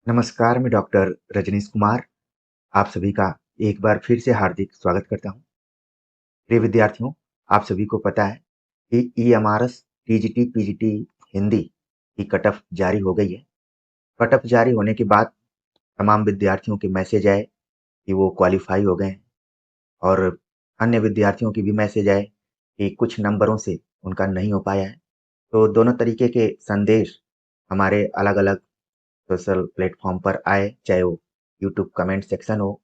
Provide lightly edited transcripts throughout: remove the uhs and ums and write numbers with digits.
नमस्कार, मैं डॉक्टर रजनीश कुमार आप सभी का एक बार फिर से हार्दिक स्वागत करता हूँ। प्रिय विद्यार्थियों, आप सभी को पता है कि ईएमआरएस, टीजीटी, पीजीटी हिंदी की कट ऑफ जारी हो गई है। कट ऑफ जारी होने के बाद तमाम विद्यार्थियों के मैसेज आए कि वो क्वालिफाई हो गए हैं और अन्य विद्यार्थियों की भी मैसेज आए कि कुछ नंबरों से उनका नहीं हो पाया है। तो दोनों तरीके के संदेश हमारे अलग-अलग सोशल प्लेटफॉर्म पर आए, चाहे वो यूट्यूब कमेंट सेक्शन हो,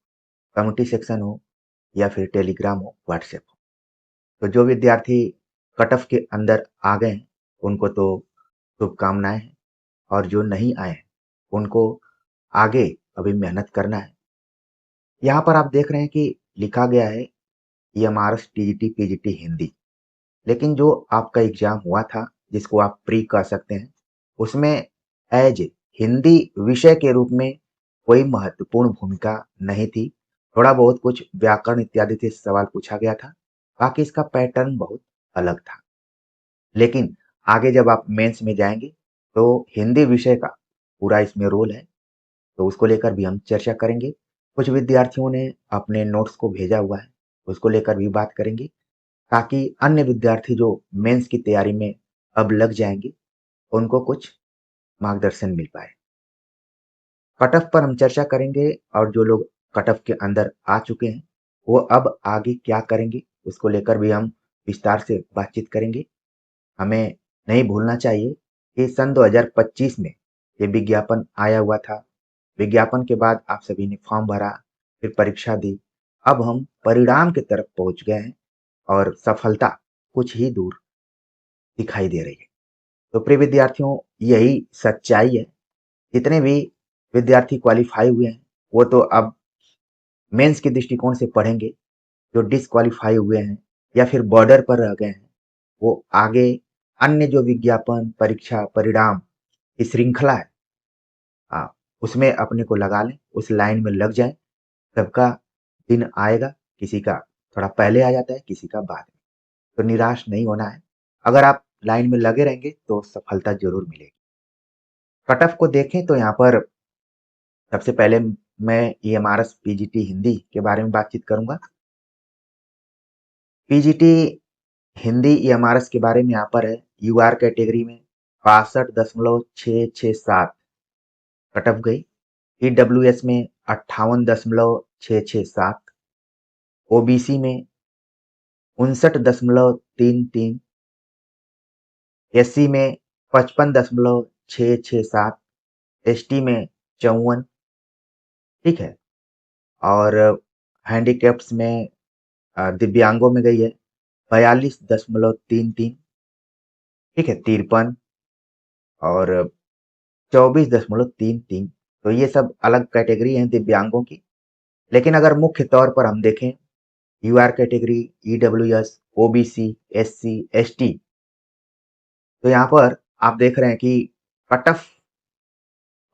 कम्युनिटी सेक्शन हो या फिर टेलीग्राम हो, व्हाट्सएप हो। तो जो विद्यार्थी कट ऑफ के अंदर आ गए हैं, उनको तो शुभकामनाएं हैं और जो नहीं आए हैं, उनको आगे अभी मेहनत करना है। यहाँ पर आप देख रहे हैं कि लिखा गया है ईएमआरएस, टीजीटी, पीजीटी हिंदी। लेकिन जो आपका एग्जाम हुआ था, जिसको आप प्री कह सकते हैं, उसमें एज हिंदी विषय के रूप में कोई महत्वपूर्ण भूमिका नहीं थी। थोड़ा बहुत कुछ व्याकरण इत्यादि से सवाल पूछा गया था, बाकी इसका पैटर्न बहुत अलग था। लेकिन आगे जब आप मेंस में जाएंगे तो हिंदी विषय का पूरा इसमें रोल है, तो उसको लेकर भी हम चर्चा करेंगे। कुछ विद्यार्थियों ने अपने नोट्स को भेजा हुआ है, उसको लेकर भी बात करेंगे, ताकि अन्य विद्यार्थी जो मेंस की तैयारी में अब लग जाएंगे, उनको कुछ मार्गदर्शन मिल पाए। कट ऑफ पर हम चर्चा करेंगे और जो लोग कट ऑफ के अंदर आ चुके हैं, वो अब आगे क्या करेंगे, उसको लेकर भी हम विस्तार से बातचीत करेंगे। हमें नहीं भूलना चाहिए कि सन 2025 में ये विज्ञापन आया हुआ था। विज्ञापन के बाद आप सभी ने फॉर्म भरा, फिर परीक्षा दी। अब हम परिणाम की तरफ पहुंच गए हैं और सफलता कुछ ही दूर दिखाई दे रही है। तो प्रिय विद्यार्थियों, यही सच्चाई है। जितने भी विद्यार्थी क्वालिफाई हुए हैं, वो तो अब मेंस के दृष्टिकोण से पढ़ेंगे। जो डिसक्वालीफाई हुए हैं या फिर बॉर्डर पर रह गए हैं, वो आगे अन्य जो विज्ञापन, परीक्षा, परिणाम की श्रृंखला है, उसमें अपने को लगा लें, उस लाइन में लग जाएं। सबका दिन आएगा, किसी का थोड़ा पहले आ जाता है, किसी का बाद में। तो निराश नहीं होना है। अगर आप लाइन में लगे रहेंगे तो सफलता जरूर मिलेगी। कट ऑफ को देखें तो यहाँ पर सबसे पहले मैं ईएमआरएस पीजीटी हिंदी के बारे में बातचीत करूंगा। पीजीटी हिंदी ईएमआरएस के बारे में यहाँ पर है, यूआर कैटेगरी में 62.667 कट ऑफ गई। ईडब्ल्यूएस में 58.667, ओबीसी में 59.33, एससी में 55.667, एसटी में 54, ठीक है। और हैंडीकैप्स में दिव्यांगों में गई है 42.33, ठीक है, 53 और 24.33। तो ये सब अलग कैटेगरी हैं दिव्यांगों की। लेकिन अगर मुख्य तौर पर हम देखें, UR category, EWS, OBC, SC, ST, तो यहाँ पर आप देख रहे हैं कि कट ऑफ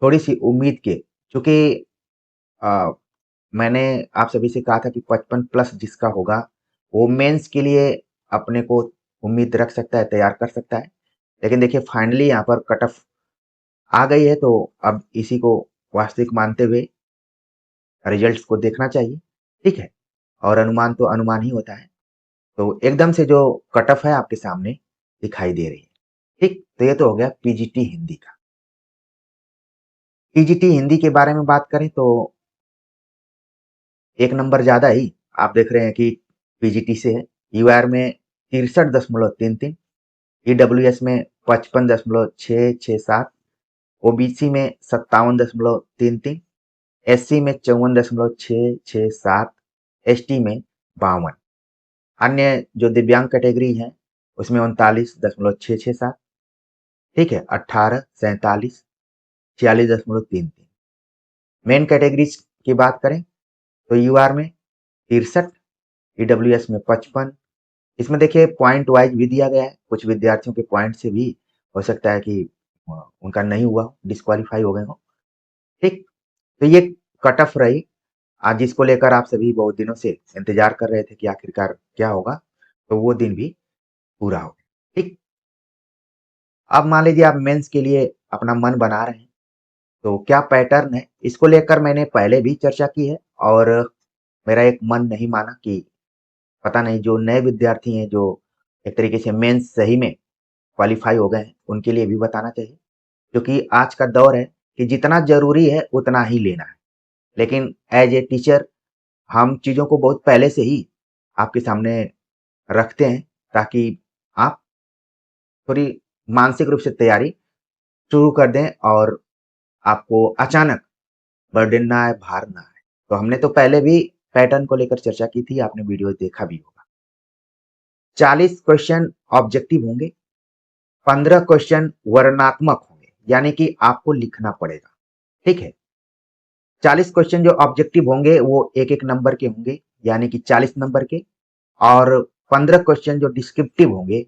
थोड़ी सी उम्मीद के, चूंकि अ, मैंने आप सभी से कहा था कि 55 प्लस जिसका होगा वो मेंस के लिए अपने को उम्मीद रख सकता है, तैयार कर सकता है। लेकिन देखिए फाइनली यहाँ पर कट ऑफ आ गई है, तो अब इसी को वास्तविक मानते हुए रिजल्ट्स को देखना चाहिए, ठीक है। और अनुमान तो अनुमान ही होता है। तो एकदम से जो कट ऑफ है आपके सामने दिखाई दे रही है, ठीक। तो ये तो हो गया पीजीटी हिंदी का। पीजीटी हिंदी के बारे में बात करें तो एक नंबर ज्यादा ही आप देख रहे हैं कि पीजीटी से है। यूआर में 63.33, ईडब्ल्यूएस में 55.667, ओबीसी में 57.33, एससी में 54.667, एसटी में 52। अन्य जो दिव्यांग कैटेगरी है उसमें 39.667, ठीक है, 18, 47, 46.33। मेन कैटेगरीज की बात करें तो यूआर में 63, ईडब्ल्यूएस में 55। इसमें देखिए पॉइंट वाइज भी दिया गया है, कुछ विद्यार्थियों के पॉइंट से भी हो सकता है कि उनका नहीं हुआ, डिस्क्वालीफाई हो गए हो, ठीक। तो ये कट ऑफ रही आज, जिसको लेकर आप सभी बहुत दिनों से इंतजार कर रहे थे कि आखिरकार क्या होगा। तो वो दिन भी पूरा हो गया, ठीक। अब मान लीजिए आप मेंस के लिए अपना मन बना रहे हैं, तो क्या पैटर्न है, इसको लेकर मैंने पहले भी चर्चा की है और मेरा एक मन नहीं माना कि पता नहीं जो नए विद्यार्थी हैं, जो एक तरीके से मेंस सही में क्वालीफाई हो गए हैं, उनके लिए भी बताना चाहिए। क्योंकि आज का दौर है कि जितना ज़रूरी है उतना ही लेना है। लेकिन एज़ ए टीचर हम चीज़ों को बहुत पहले से ही आपके सामने रखते हैं ताकि आप थोड़ी मानसिक रूप से तैयारी शुरू कर दें और आपको अचानक बर्डन ना आए, भार ना आए। तो हमने तो पहले भी पैटर्न को लेकर चर्चा की थी, आपने वीडियो देखा भी होगा। 40 क्वेश्चन ऑब्जेक्टिव होंगे, 15 क्वेश्चन वर्णनात्मक होंगे, यानी कि आपको लिखना पड़ेगा, ठीक है? 40 क्वेश्चन जो ऑब्जेक्टिव होंगे वो एक-एक नंबर के होंगे, यानी कि 40 नंबर के और 15 क्वेश्चन जो डिस्क्रिप्टिव होंगे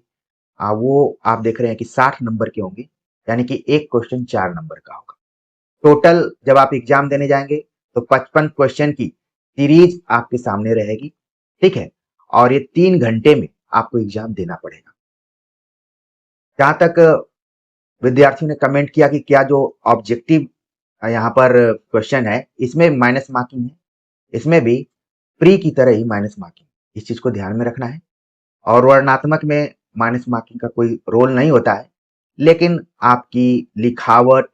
वो आप देख रहे हैं कि 60 नंबर के होंगे, यानी कि एक क्वेश्चन 4 नंबर का होगा। टोटल जब आप एग्जाम देने जाएंगे तो 55 क्वेश्चन की सीरीज आपके सामने रहेगी, ठीक है? और ये 3 घंटे में आपको एग्जाम देना पड़ेगा। जहां तक विद्यार्थियों ने कमेंट किया कि क्या जो ऑब्जेक्टिव यहाँ पर क्वेश्चन है इसमें माइनस मार्किंग है, इसमें भी प्री की तरह ही माइनस मार्किंग, इस चीज को ध्यान में रखना है। और वर्णनात्मक में माइनस मार्किंग का कोई रोल नहीं होता है, लेकिन आपकी लिखावट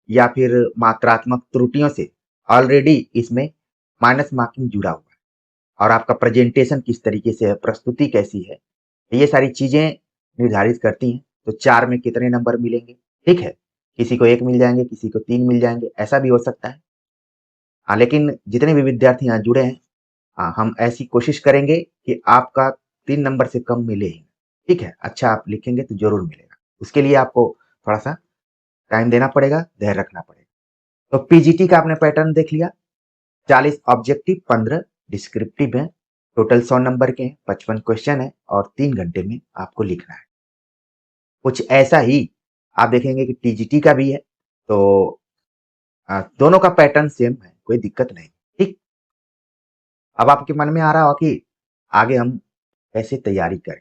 या फिर मात्रात्मक त्रुटियों से ऑलरेडी इसमें माइनस मार्किंग जुड़ा हुआ है। और आपका प्रेजेंटेशन किस तरीके से है, प्रस्तुति कैसी है, ये सारी चीजें निर्धारित करती हैं। तो 4 में कितने नंबर मिलेंगे, ठीक है? किसी को 1 मिल जाएंगे, किसी को 3 मिल जाएंगे, ऐसा भी हो सकता है। लेकिन जितने भी विद्यार्थी यहाँ जुड़े हैं, हम ऐसी कोशिश करेंगे कि आपका 3 नंबर से कम मिले ही, ठीक है? अच्छा आप लिखेंगे तो ज़रूर मिलेगा। उसके लिए आपको थोड़ा-सा टाइम देना पड़ेगा, धैर्य रखना पड़ेगा। तो पीजीटी का आपने पैटर्न देख लिया, 40 ऑब्जेक्टिव, 15 डिस्क्रिप्टिव हैं, टोटल 100 नंबर के हैं, 55 क्वेश्चन है और 3 घंटे में आपको लिखना है। कुछ ऐसा ही आप देखेंगे कि टीजीटी का भी है, तो दोनों का पैटर्न सेम है, कोई दिक्कत नहीं, ठीक? अब आपके मन में आ रहा हो कि आगे हम कैसे तैयारी करें?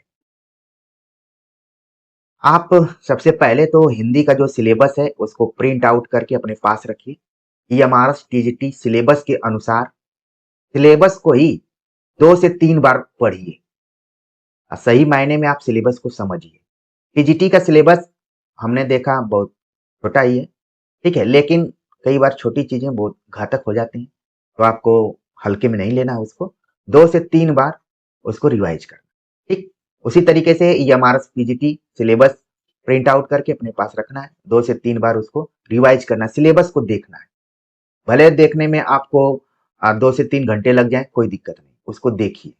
आप सबसे पहले तो हिंदी का जो सिलेबस है उसको प्रिंट आउट करके अपने पास रखिए। ईएमआरएस टीजीटी सिलेबस के अनुसार सिलेबस को ही 2 से 3 बार पढ़िए। सही मायने में आप सिलेबस को समझिए। टीजीटी का सिलेबस हमने देखा बहुत छोटा ही है, ठीक है? लेकिन कई बार छोटी चीजें बहुत घातक हो जाती हैं, तो आपको हल्के में नहीं लेना है उसको। 2 से 3 बार उसको रिवाइज करना, ठीक? उसी तरीके से EMRS PGT syllabus print out करके अपने पास रखना है, 2 से 3 बार उसको रिवाइज करना है, सिलेबस को देखना है। भले देखने में आपको 2 से 3 घंटे लग जाएँ, कोई दिक्कत नहीं, उसको देखिए।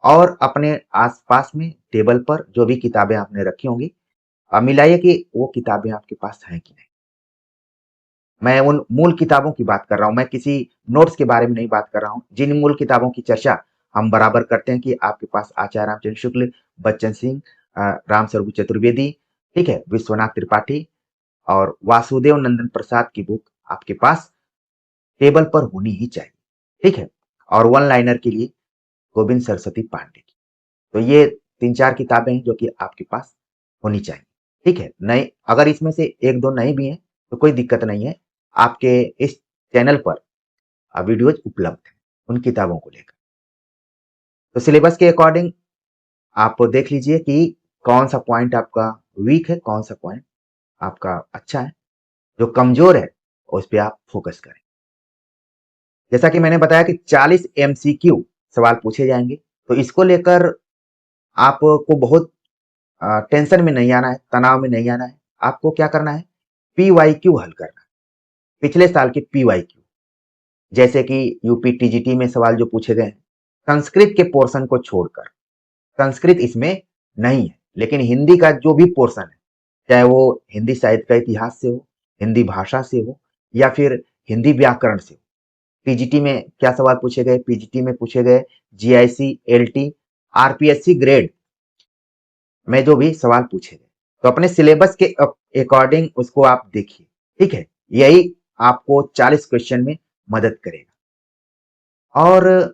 और अपने आस-पास में टेबल पर जो भी किताबें आपने रखी होंगी मिलाइए कि वो किताबें आपके पास हैं कि नहीं। मैं उन मूल किताबों की बात कर रहा हूँ, मैं किसी नोट्स के बारे में नहीं बात कर रहा हूँ। जिन मूल किताबों की चर्चा हम बराबर करते हैं कि आपके पास आचार्य रामचंद्र शुक्ल, बच्चन सिंह, रामस्वरूप चतुर्वेदी, ठीक है? विश्वनाथ त्रिपाठी और वासुदेव नंदन प्रसाद की बुक आपके पास टेबल पर होनी ही चाहिए, ठीक है? और वन लाइनर के लिए गोविंद सरस्वती पांडे की। तो ये 3-4 किताबें हैं जो कि आपके पास होनी चाहिए, ठीक है? नहीं, अगर इसमें से 1-2 नहीं भी हैं, तो कोई दिक्कत नहीं है। आपके इस चैनल पर वीडियोज़ उपलब्ध हैं, उन किताबों को लेकर। तो सिलेबस के अकॉर्डिंग आप देख लीजिए कि कौन-सा पॉइंट आपका वीक है, कौन-सा पॉइंट आपका अच्छा है। जो कमज़ोर है, उस पे आप फ़ोकस करें। जैसा कि मैंने बताया कि 40 एमसीक्यू सवाल पूछे जाएँगे, तो इसको लेकर आपको बहुत टेंशन में नहीं आना है, तनाव में नहीं आना है। आपको क्या करना है, पीवाईक्यू हल करना है। पिछले साल के पीवाईक्यू, जैसे कि यूपी टीजीटी में सवाल जो पूछे गए हैं, संस्कृत के पोर्शन को छोड़कर, संस्कृत इसमें नहीं है, लेकिन हिंदी का जो भी पोर्शन है, चाहे वो हिंदी साहित्य का इतिहास से हो, हिंदी भाषा से हो या फिर हिंदी व्याकरण से हो। टीजीटी में क्या सवाल पूछे गए, पीजीटी में पूछे गए, जीआईसी, एलटी, आरपीएससी ग्रेड में जो भी सवाल पूछे गए, तो अपने सिलेबस के अकॉर्डिंग उसको आप देखिए, ठीक है? यही आपको 40 क्वेश्चन में मदद करेगा। और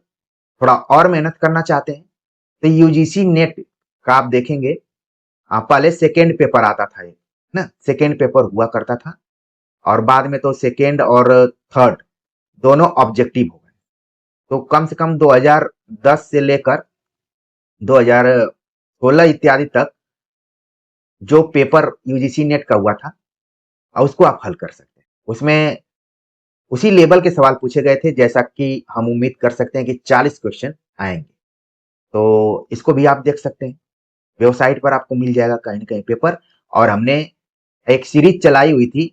थोड़ा और मेहनत करना चाहते हैं, तो यूजीसी नेट का आप देखेंगे, पहले सेकेंड पेपर आता था एक, ना? सेकेंड पेपर हुआ करता था और बाद में तो सेकेंड और थर्ड दोनों ऑब्जेक्टिव हो गए। तो कम से कम 2010 से लेकर 2016 इत्यादि तक जो पेपर यूजीसी नेट का हुआ था, उसको आप हल कर सकते हैं। उसमें उसी लेवल के सवाल पूछे गए थे जैसा कि हम उम्मीद कर सकते हैं कि 40 क्वेश्चन आएंगे। तो इसको भी आप देख सकते हैं, वेबसाइट पर आपको मिल जाएगा कहीं ना कहीं पेपर। और हमने एक सीरीज चलाई हुई थी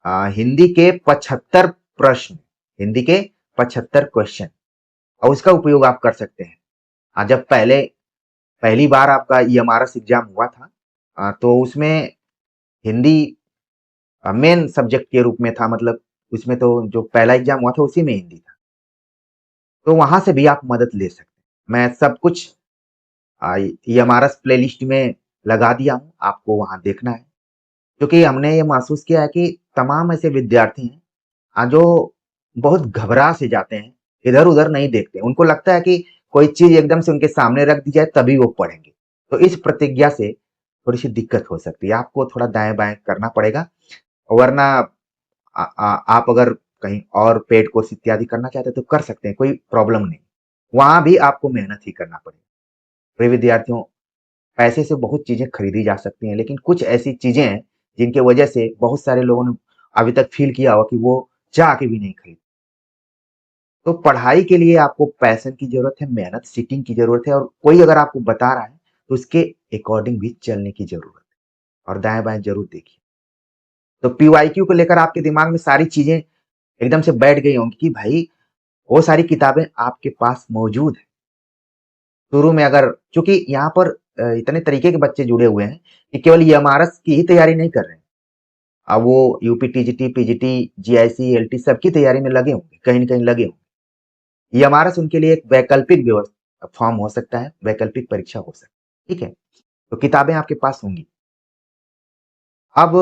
हिंदी के 75 प्रश्न, हिंदी के 75 क्वेश्चन, और उसका उपयोग आप कर सकते हैं। जब पहली बार आपका ईएमआरएस एग्जाम हुआ था, तो उसमें हिंदी मेन सब्जेक्ट के रूप में था, मतलब उसमें तो जो पहला एग्जाम हुआ था उसी में हिंदी था। तो वहां से भी आप मदद ले सकते हैं। मैं सब कुछ ईएमआरएस प्लेलिस्ट में लगा दिया हूँ, आपको वहां देखना है। क्योंकि हमने ये महसूस किया है कि तमाम ऐसे विद्यार्थी हैं जो बहुत घबरा से जाते हैं, इधर उधर नहीं देखते। उनको लगता है कि कोई चीज एकदम से उनके सामने रख दी जाए तभी वो पढ़ेंगे। तो इस प्रतिज्ञा से थोड़ी सी दिक्कत हो सकती है, आपको थोड़ा दाएं बाएं करना पड़ेगा। वरना आप अगर कहीं और पेड कोर्स इत्यादि करना चाहते हैं तो कर सकते हैं, कोई प्रॉब्लम नहीं। वहां भी आपको मेहनत ही करना पड़ेगा। प्रिय विद्यार्थियों, पैसे से बहुत चीजें खरीदी जा सकती हैं, लेकिन कुछ ऐसी चीजें हैं जिनके वजह से बहुत सारे लोगों ने अभी तक फील किया होगा कि वो चाह के भी नहीं खरीद। तो पढ़ाई के लिए आपको पैशन की जरूरत है, मेहनत सीटिंग की जरूरत है, और कोई अगर आपको बता रहा है तो उसके अकॉर्डिंग भी चलने की जरूरत है। और दाएं बाएं जरूर देखिए। तो पीवाईक्यू को लेकर आपके दिमाग में सारी चीजें एकदम से बैठ गई होंगी कि भाई वो सारी किताबें आपके पास मौजूद है। शुरू में अगर, चूंकि यहाँ पर इतने तरीके के बच्चे जुड़े हुए हैं कि केवल ईएमआरएस की ही तैयारी नहीं कर रहे हैं। अब वो UP TGT, PGT, GIC, LT सबकी तैयारी में लगे होंगे, कहीं ना कहीं लगे होंगे। ईएमआरएस उनके लिए एक वैकल्पिक व्यवस्था फॉर्म हो सकता है, वैकल्पिक परीक्षा हो सकती है। ठीक है, तो किताबें आपके पास होंगी। अब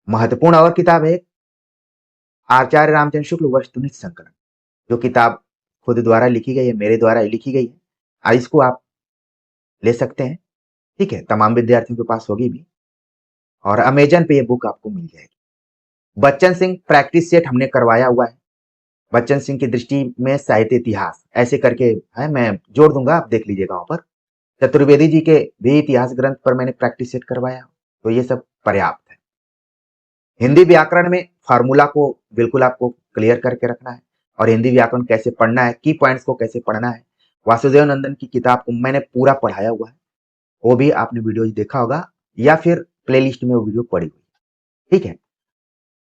महत्वपूर्ण और किताब है आचार्य रामचंद्र शुक्ल वस्तुनिष्ठ संकलन, जो किताब खुद द्वारा लिखी गई है, मेरे द्वारा लिखी गई है। इसको आप ले सकते हैं। ठीक है, तमाम विद्यार्थियों के पास होगी भी, और अमेजन पे ये बुक आपको मिल जाएगी। बच्चन सिंह प्रैक्टिस सेट हमने करवाया हुआ है। बच्चन सिंह की दृष्टि में साहित्य इतिहास ऐसे करके है, मैं जोड़ दूंगा, आप देख लीजिएगा वहां पर। चतुर्वेदी जी के भी इतिहास ग्रंथ पर मैंने प्रैक्टिस सेट करवाया, तो ये सब पर्याप्त है। हिंदी व्याकरण में फार्मूला को बिल्कुल आपको क्लियर करके रखना है, और हिंदी व्याकरण कैसे पढ़ना है, की पॉइंट्स को कैसे पढ़ना है। वासुदेव नंदन की किताब को मैंने पूरा पढ़ाया हुआ है, वो भी आपने वीडियो देखा होगा या फिर प्लेलिस्ट में वो वीडियो पड़ी हुई। ठीक है,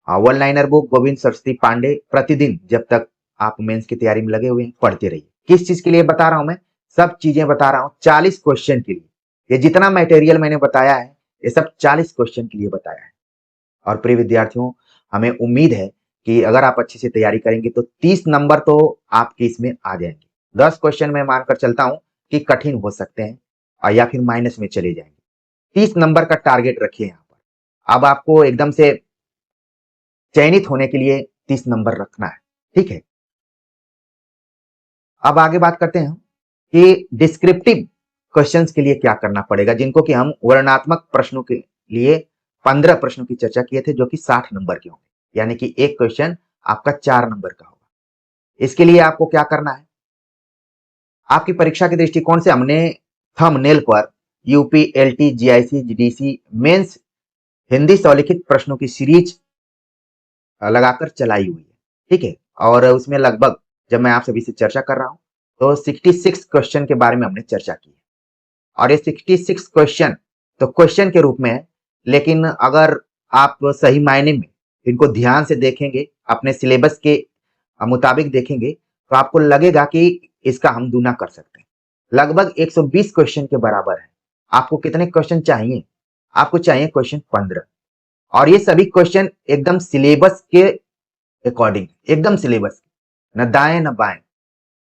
one liner book Govind Saraswati Pandey, प्रतिदिन जब तक आप मेंस की तैयारी में लगे हुए हैं पढ़ते रहिए। किस चीज के लिए बता रहा हूं मैं, सब चीजें बता रहा हूं 40 क्वेश्चन के लिए। ये जितना मटेरियल मैंने बताया है ये सब 40 क्वेश्चन के लिए बताया है। और प्रिय विद्यार्थियों, हमें उम्मीद है कि अगर आप अच्छे से तैयारी करेंगे तो 30 नंबर तो आपके इसमें आ जाएंगे। 10 क्वेश्चन मैं मानकर चलता हूं कि कठिन हो सकते हैं और या फिर माइनस में चले जाएंगे। 30 नंबर का टारगेट रखिए यहाँ पर। अब आपको एकदम से चयनित होने के लिए 30 नंबर रखना है। ठीक है, अब आगे बात करते हैं कि डिस्क्रिप्टिव क्वेश्चंस के लिए क्या करना पड़ेगा, जिनको कि हम वर्णनात्मक प्रश्नों के लिए 15 प्रश्नों की चर्चा किए थे, जो कि 60 नंबर के होंगे, यानी कि एक क्वेश्चन आपका 4 नंबर का होगा। इसके लिए आपको क्या करना है, आपकी परीक्षा के दृष्टिकोण से हमने थंबनेल पर UP, LT, GIC, GDC mains Hindi स्वलिखित प्रश्नों की सीरीज लगाकर चलाई हुई है। ठीक है, और उसमें लगभग, जब मैं आप सभी से चर्चा कर रहा हूं तो 66 क्वेश्चन के बारे में हमने चर्चा की है। और ये 66 क्वेश्चन तो क्वेश्चन के रूप में है, लेकिन अगर आप सही मायने में इनको ध्यान से देखेंगे, अपने सिलेबस के मुताबिक देखेंगे, तो आपको लगेगा कि इसका हम दूना कर सकते हैं। लगभग 120 क्वेश्चन के बराबर है। आपको कितने क्वेश्चन चाहिए, आपको चाहिए क्वेश्चन 15, और ये सभी क्वेश्चन एकदम सिलेबस के अकॉर्डिंग, एकदम सिलेबस, न दाएं न बाएं।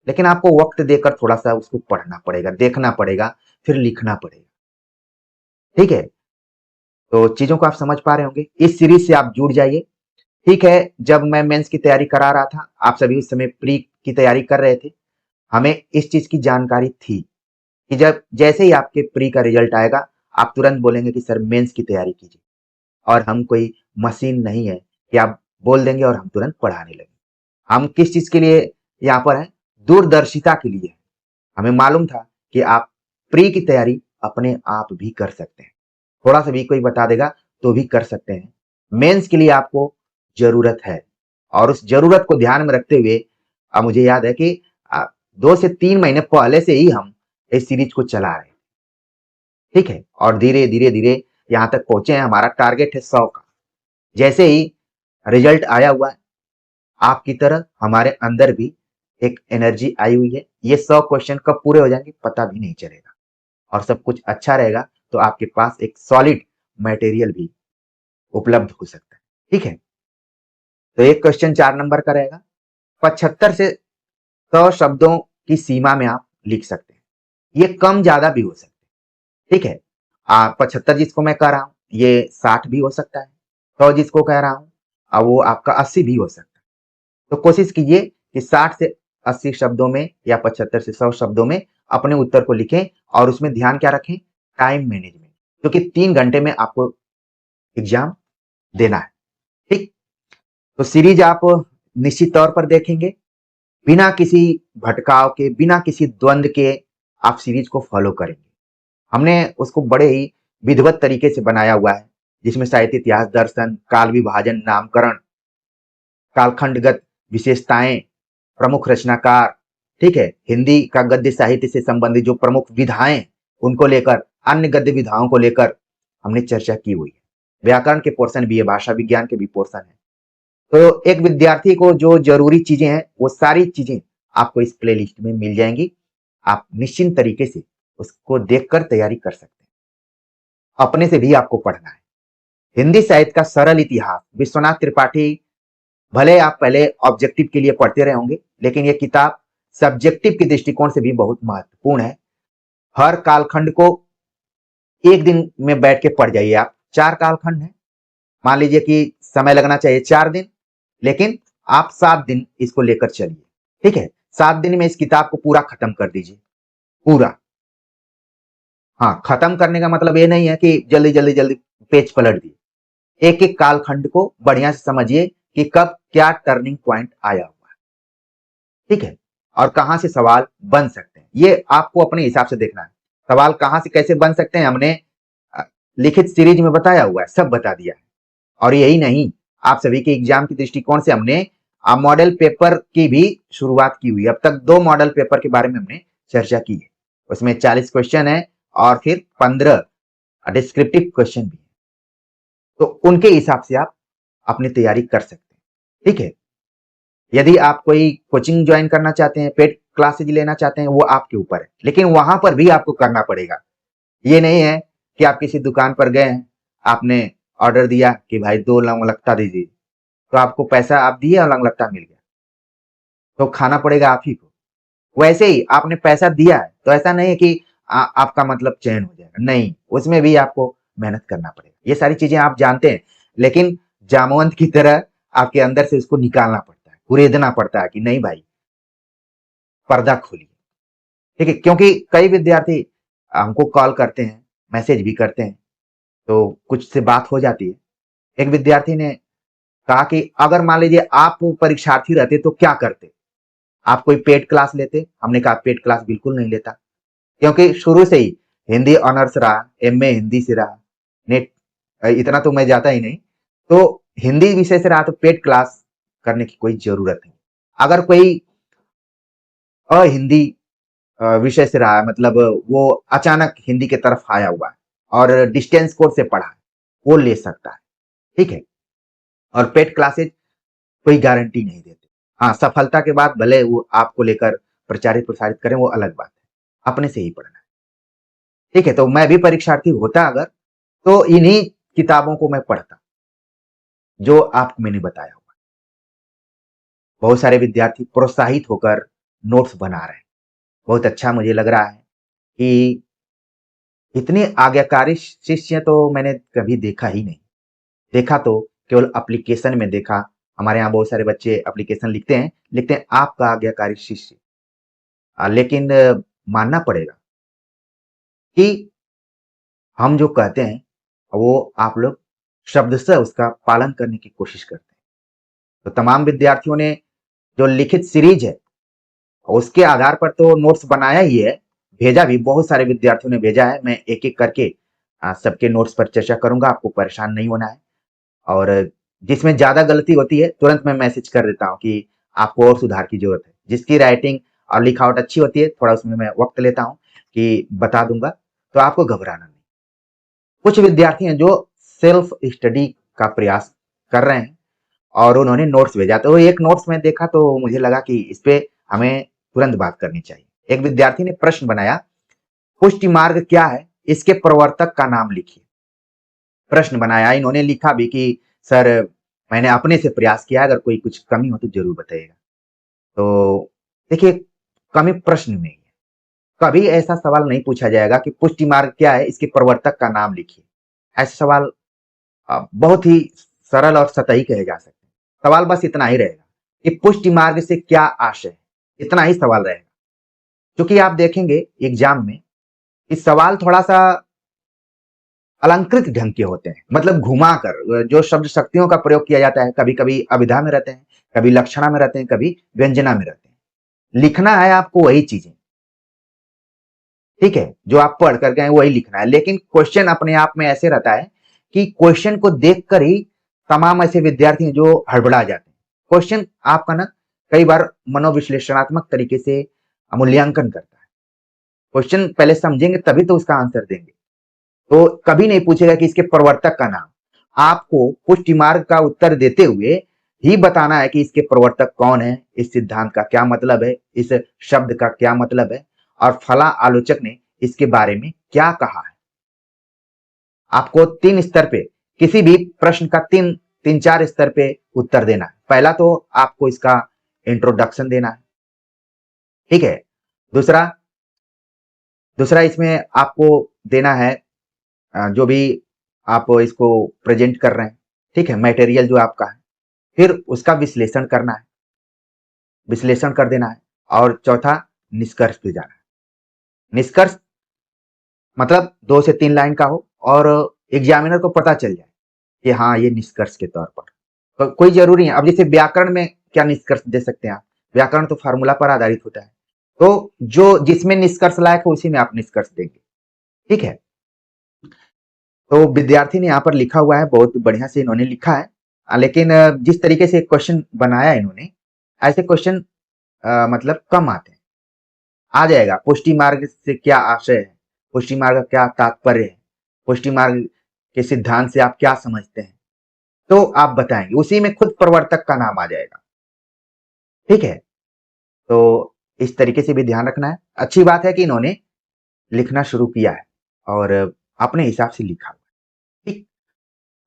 लेकिन आपको वक्त देकर थोड़ा सा उसको पढ़ना पड़ेगा, देखना पड़ेगा, फिर लिखना पड़ेगा। ठीक है, तो चीजों को आप समझ पा रहे होंगे। इस सीरीज से आप जुड़ जाइए। ठीक है, जब मैं मेंस की तैयारी करा रहा था, आप सभी उस समय प्री की तैयारी कर रहे थे, हमें इस चीज की जानकारी थी कि जब जैसे ही आपके प्री का रिजल्ट आएगा, आप तुरंत बोलेंगे कि सर मेंस की तैयारी कीजिए। और हम कोई मशीन नहीं है कि आप बोल देंगे और हम तुरंत पढ़ाने लगेंगे। हम किस चीज के लिए यहाँ पर हैं? दूरदर्शिता के लिए। हमें मालूम था कि आप प्री की तैयारी अपने आप भी कर सकते हैं। थोड़ा सा भी कोई बता देगा तो भी कर सकते हैं। मेंस के लिए आपको जरूरत है, और उस जरूरत को ध्यान में रखते हुए अब मुझे याद है कि 2 से 3 महीने पहले से ही हम इस सीरीज को चला रहे हैं। ठीक है, और धीरे धीरे धीरे यहाँ तक पहुंचे हैं। हमारा टारगेट है 100 का। जैसे ही रिजल्ट आया हुआ है, आपकी तरह हमारे अंदर भी एक एनर्जी आई हुई है। ये 100 क्वेश्चन कब पूरे हो जाएंगे पता भी नहीं चलेगा, और सब कुछ अच्छा रहेगा तो आपके पास एक सॉलिड मटेरियल भी उपलब्ध हो सकता है। ठीक है, तो एक क्वेश्चन 4 नंबर का रहेगा। 75 से 100 शब्दों की सीमा में आप लिख सकते हैं। ये कम ज्यादा भी हो सकते हैं। ठीक है, 75 जिसको मैं कह रहा हूं ये 60 भी हो सकता है। 100 जिसको कह रहा हूं अब वो आपका 80 भी हो सकता है। तो कोशिश कीजिए कि 60 से 80 शब्दों में या 75 से 100 शब्दों में अपने उत्तर को लिखें, और उसमें ध्यान क्या रखें? टाइम मैनेजमेंट, क्योंकि 3 घंटे में आपको एग्जाम देना है। ठीक, तो सीरीज आप निश्चित तौर पर देखेंगे, बिना किसी भटकाव के, बिना किसी द्वंद के आप सीरीज को फॉलो करेंगे। हमने उसको बड़े ही विधिवत तरीके से बनाया हुआ है, जिसमें साहित्य, इतिहास, दर्शन, काल विभाजन, नामकरण, कालखंडगत विशेषताएं, प्रमुख रचनाकार, ठीक है, हिंदी का गद्य साहित्य से संबंधित जो प्रमुख विधाएं, उनको लेकर, अन्य गद्य विधाओं को लेकर हमने चर्चा की हुई है। व्याकरण के पोर्शन भी है, भाषा विज्ञान के भी पोर्शन है। तो एक विद्यार्थी को जो जरूरी चीजें हैं वो सारी चीजें आपको इस प्लेलिस्ट में मिल जाएंगी। आप निश्चिंत तरीके से उसको देखकर तैयारी कर सकते हैं। अपने से भी आपको पढ़ना है। हिंदी साहित्य का सरल इतिहास, विश्वनाथ त्रिपाठी। भले आप पहले ऑब्जेक्टिव के लिए पढ़ते रहे होंगे, लेकिन यह किताब सब्जेक्टिव के दृष्टिकोण से भी बहुत महत्वपूर्ण है। हर कालखंड को एक दिन में बैठ के पढ़ जाइए आप। 4 कालखंड है, मान लीजिए कि समय लगना चाहिए 4 दिन, लेकिन आप 7 दिन इसको लेकर चलिए। ठीक है, 7 दिन में इस किताब को पूरा खत्म कर दीजिए, पूरा। हाँ, खत्म करने का मतलब ये नहीं है कि जल्दी जल्दी जल्दी पेज पलट दिए। एक एक कालखंड को बढ़िया से समझिए कि कब क्या टर्निंग पॉइंट आया हुआ है। ठीक है, और कहां से सवाल बन सकते हैं ये आपको अपने हिसाब से देखना है। सवाल कहां से कैसे बन सकते हैं हमने लिखित सीरीज में बताया हुआ है, सब बता दिया है। और यही नहीं, आप सभी के एग्जाम के दृष्टिकोण से हमने मॉडल पेपर की भी शुरुआत की हुई है। अब तक 2 मॉडल पेपर के बारे में हमने चर्चा की है। उसमें 40 क्वेश्चन है और फिर 15 डिस्क्रिप्टिव क्वेश्चन भी है। तो उनके हिसाब से आप अपनी तैयारी कर सकते हैं। ठीक है, यदि आप कोई कोचिंग ज्वाइन करना चाहते हैं, पेड क्लासेज लेना चाहते हैं, वो आपके ऊपर है, लेकिन वहां पर भी आपको करना पड़ेगा। ये नहीं है कि आप किसी दुकान पर गए हैं, आपने ऑर्डर दिया कि भाई 2 लौंग लत्ता दीजिए, तो आपको पैसा आप दिए और लौंग लत्ता मिल गया, तो खाना पड़ेगा आप ही को। वैसे ही आपने पैसा दिया है तो ऐसा नहीं है कि आपका मतलब चयन हो जाएगा, नहीं, उसमें भी आपको मेहनत करना पड़ेगा। ये सारी चीजें आप जानते हैं, लेकिन जामवंत की तरह आपके अंदर से उसको निकालना पड़ता है, कुरेदना पड़ता है कि नहीं भाई, पर्दा खोलिए। ठीक है, क्योंकि कई विद्यार्थी हमको कॉल करते हैं, मैसेज भी करते हैं, तो कुछ से बात हो जाती है। एक विद्यार्थी ने कहा कि अगर मान लीजिए आप परीक्षार्थी रहते तो क्या करते? आप कोई पेड क्लास लेते? हमने कहा पेड क्लास बिल्कुल नहीं लेता, क्योंकि शुरू से ही हिंदी ऑनर्स रहा, एमए हिंदी से रहा, नेट इतना तो मैं जाता ही नहीं, तो हिंदी विषय से रहा, तो पेड क्लास करने की कोई जरूरत नहीं। अगर कोई अहिंदी विषय से रहा है, मतलब वो अचानक हिंदी की तरफ आया हुआ है और डिस्टेंस कोर्स से पढ़ा है, वो ले सकता है। ठीक है, और पेड क्लासेज कोई गारंटी नहीं देते। हाँ, सफलता के बाद भले वो आपको लेकर प्रचारित प्रसारित करें, वो अलग बात है, अपने से ही पढ़ना है। ठीक है, तो मैं भी परीक्षार्थी होता अगर, तो इन्हीं किताबों को मैं पढ़ता जो आपको मैंने बताया हुआ। बहुत सारे विद्यार्थी प्रोत्साहित होकर नोट्स बना रहे हैं, बहुत अच्छा मुझे लग रहा है कि इतने आज्ञाकारी शिष्य तो मैंने कभी देखा ही नहीं। देखा तो केवल एप्लीकेशन में देखा। हमारे यहाँ बहुत सारे बच्चे एप्लीकेशन लिखते हैं आपका आज्ञाकारी शिष्य। लेकिन मानना पड़ेगा कि हम जो कहते हैं वो आप लोग शब्दशः उसका पालन करने की कोशिश करते हैं। तो तमाम विद्यार्थियों ने जो लिखित सीरीज है उसके आधार पर तो नोट्स बनाया ही है, भेजा भी, बहुत सारे विद्यार्थियों ने भेजा है। मैं एक एक करके सबके नोट्स पर चर्चा करूंगा, आपको परेशान नहीं होना है। और जिसमें ज्यादा गलती होती है तुरंत मैं मैसेज कर देता हूँ कि आपको और सुधार की जरूरत है। जिसकी राइटिंग और लिखावट अच्छी होती है, थोड़ा उसमें मैं वक्त लेता हूँ कि बता दूंगा, तो आपको घबराना नहीं। कुछ विद्यार्थी हैं जो सेल्फ स्टडी का प्रयास कर रहे हैं और उन्होंने नोट्स भेजा, तो एक नोट्स में देखा तो मुझे लगा कि इस पे हमें तुरंत बात करनी चाहिए। एक विद्यार्थी ने प्रश्न बनाया, पुष्टि मार्ग क्या है, इसके प्रवर्तक का नाम लिखिए। प्रश्न बनाया, इन्होंने लिखा भी कि सर मैंने अपने से प्रयास किया, अगर कोई कुछ कमी हो तो जरूर बताइएगा। तो देखिए, कमी प्रश्न में ही है। कभी ऐसा सवाल नहीं पूछा जाएगा कि पुष्टि मार्ग क्या है, इसके प्रवर्तक का नाम लिखिए। ऐसा सवाल बहुत ही सरल और सतही कहे जा सकते हैं। सवाल बस इतना ही रहेगा कि पुष्टि मार्ग से क्या आशय है, इतना ही सवाल रहेगा। क्योंकि आप देखेंगे एग्जाम में इस सवाल थोड़ा सा अलंकृत ढंग के होते हैं, मतलब घुमा कर जो शब्द शक्तियों का प्रयोग किया जाता है, कभी कभी अभिधा में रहते हैं, कभी लक्षणा में रहते हैं, कभी व्यंजना में रहते हैं। लिखना है आपको वही चीजें, ठीक है, जो आप पढ़ कर गए वही लिखना है। लेकिन क्वेश्चन अपने आप में ऐसे रहता है कि क्वेश्चन को देखकर ही तमाम ऐसे विद्यार्थी जो हड़बड़ा जाते हैं। क्वेश्चन आपका ना कई बार मनोविश्लेषणात्मक तरीके से मूल्यांकन करता है। क्वेश्चन पहले समझेंगे तभी तो उसका आंसर देंगे। तो कभी नहीं पूछेगा कि इसके प्रवर्तक का नाम। आपको पुष्टि मार्ग का उत्तर देते हुए ही बताना है कि इसके प्रवर्तक कौन है, इस सिद्धांत का क्या मतलब है, इस शब्द का क्या मतलब है, और फला आलोचक ने इसके बारे में क्या कहा है। आपको 3 स्तर पे किसी भी प्रश्न का 3-4 स्तर पे उत्तर देना है। पहला तो आपको इसका इंट्रोडक्शन देना है, ठीक है। दूसरा दूसरा इसमें आपको देना है जो भी आप इसको प्रेजेंट कर रहे हैं, ठीक है, मटेरियल जो आपका है। फिर उसका विश्लेषण करना है, विश्लेषण कर देना है। और चौथा, निष्कर्ष पे जाना है। निष्कर्ष मतलब 2 से 3 लाइन का हो और एग्जामिनर को पता चल जाए कि हाँ ये निष्कर्ष के तौर पर। तो कोई जरूरी है, अब जैसे व्याकरण में क्या निष्कर्ष दे सकते हैं आप, व्याकरण तो फार्मूला पर आधारित होता है। तो जो जिसमें निष्कर्ष लायक हो उसी में आप निष्कर्ष देंगे, ठीक है। तो विद्यार्थी ने यहाँ पर लिखा हुआ है, बहुत बढ़िया से इन्होंने लिखा है। लेकिन जिस तरीके से क्वेश्चन बनाया इन्होंने, ऐसे क्वेश्चन मतलब कम आते हैं। आ जाएगा, पुष्टि मार्ग से क्या आशय है, पुष्टि मार्ग का क्या तात्पर्य है, पुष्टि मार्ग के सिद्धांत से आप क्या समझते हैं, तो आप बताएंगे, उसी में खुद प्रवर्तक का नाम आ जाएगा, ठीक है। तो इस तरीके से भी ध्यान रखना है। अच्छी बात है कि इन्होंने लिखना शुरू किया है और अपने हिसाब से लिखा हुआ है, ठीक।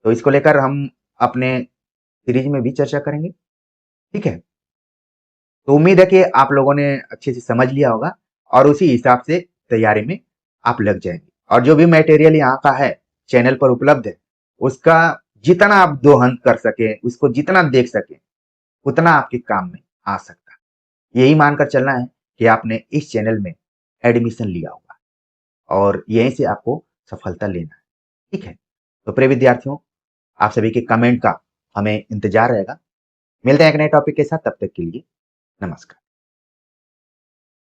तो इसको लेकर हम अपने सीरीज में भी चर्चा करेंगे, ठीक है। तो उम्मीद है कि आप लोगों ने अच्छे से समझ लिया होगा और उसी हिसाब से तैयारी में आप लग जाएंगे। और जो भी मटेरियल यहाँ का है चैनल पर उपलब्ध है, उसका जितना आप दोहन कर सके, उसको जितना देख सके, उतना आपके काम में आ सकता है। यही मानकर चलना है कि आपने इस चैनल में एडमिशन लिया होगा और यहीं से आपको सफलता लेना है, ठीक है। तो प्रिय विद्यार्थियों, आप सभी के कमेंट का हमें इंतजार रहेगा। मिलते हैं एक नए टॉपिक के साथ, तब तक के लिए नमस्कार।